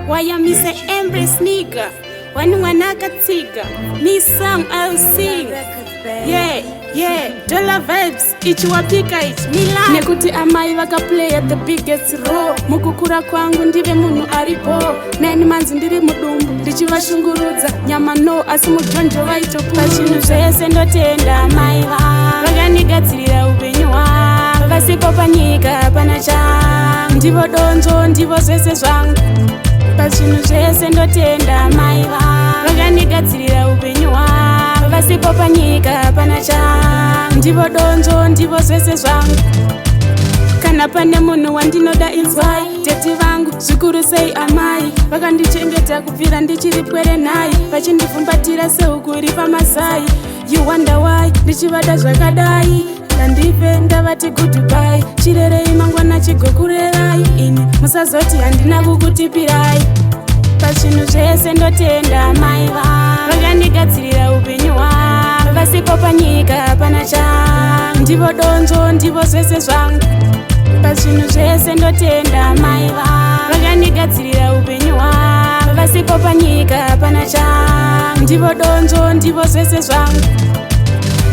Why me say embrace nigga? When wanakatsiga, me song I'll sing. Yeah, dollar vibes, ichiwapika it Milan. Nekuti amai waka play at the biggest role. Mukukura kwangu ndive munu aripo. 9 months ndiri mudumbu, ndichivashungurudza. Nyama no, asi mujonjo waito pachinu zvese ndotenda amai va. Vakanigadzirira upenyu hwangu. Vasipo panyika pana changu. Ndivo donzo, ndivo zvese zvangu. Pachinu zvese ndotenda amai va. Vakanigadzirira upenyu hwangu. Vasipo panyika pana changu. Ndivo donzo, ndivo zvese zvangu. Kana pane munhu wandinoda inzwai. Tete vangu zvikuru sei amai. Vakandichengeta kubvira ndichiri pwere nhai. Vachindifumbatira seukuri pamasai. You wonder why ndichivada zvakadai. Ndandife ndavati goodbye. Chirerei mangwana chigokurerai. Ini musazoti handina kukutipirai. Pachinhu zvese ndotenda amai va. Vakandigadzirira upenyu hwangu. Vasipo panyika pana changu. Ndivo donzo, ndivo zvese zvangu. Pachinhu zvese ndotenda amai va. Vakandigadzirira upenyu hwangu. Vasipo panyika pana changu. Ndivo donzo, ndivo zvese zvangu.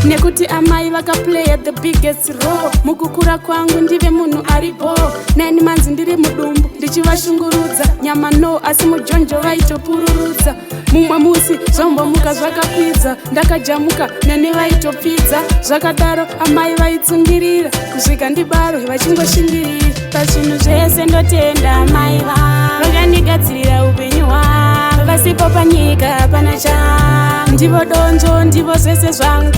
Nekuti amai vaka play at the biggest role. Mukukura kwangu ndive munhu aripo. 9 months ndiri mudumbu, ndichivashungurudza. Nyama no, asi mujonjo vaitopururudza. Mumwe musi zvombomuka zvakakwidza. Ndakajamuka nene vaitopidza. Zvakadaro amai vaitsungirira. Kusvika ndibarwe vachingoshingirira. Pachinhu zvese ndotenda amai va. Vakandigadzirira upenyu hwangu. Vasipo panyika pana changu. Ndivo donzo, ndivo zvese zvangu.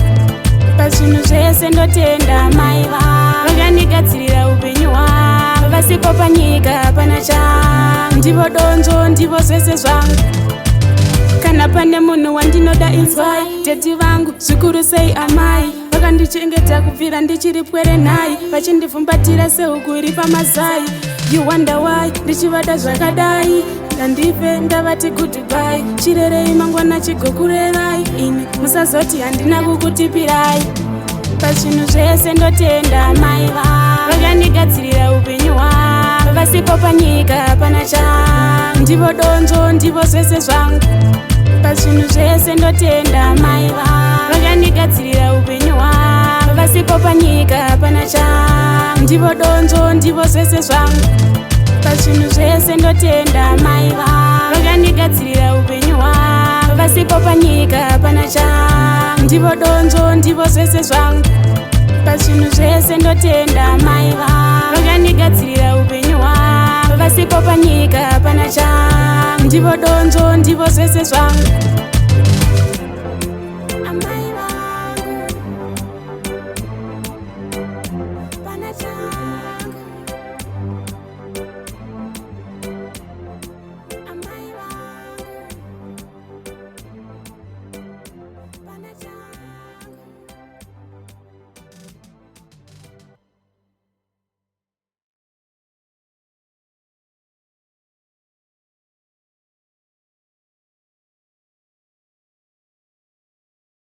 Pachinhu zvese ndotenda amai va. Vakandigadzirira upenyu hwangu. Vasipo panyika pana changu. Ndivo donzo, ndivo zvese zvangu. Kana pane munhu wandinoda inzwai. Tete vangu zvikuru sei amai. Vakandichengeta kubvira ndichiri pwere nhai. Vachindifumbatira seukuri pamasai. You wonder why ndichivada zvakadai. Ndandife ndavati goodbye. Chirerei mangwana chigokurerai. Ini musazoti handina kukutipirai. Pachinhu zvese ndotenda amai va. Vakandigadzirira upenyu hwangu. Vasipo panyika pana changu. Ndivo donzo, ndivo zvese zvangu. Pachinhu zvese ndotenda amai va. Vakandigadzirira upenyu hwangu. Vasipo panyika pana changu. Ndivo donzo, ndivo zvese zvangu. Pachinhu zvese ndotenda amai va. Vakandigadzirira upenyu hwangu. Vasipo panyika pana changu. Ndivo donzo, ndivo zvese zvangu. Pachinhu zvese ndotenda amai va. Vakandigadzirira upenyu hwangu. Vasipo panyika pana changu. Ndivo donzo, ndivo zvese zvangu.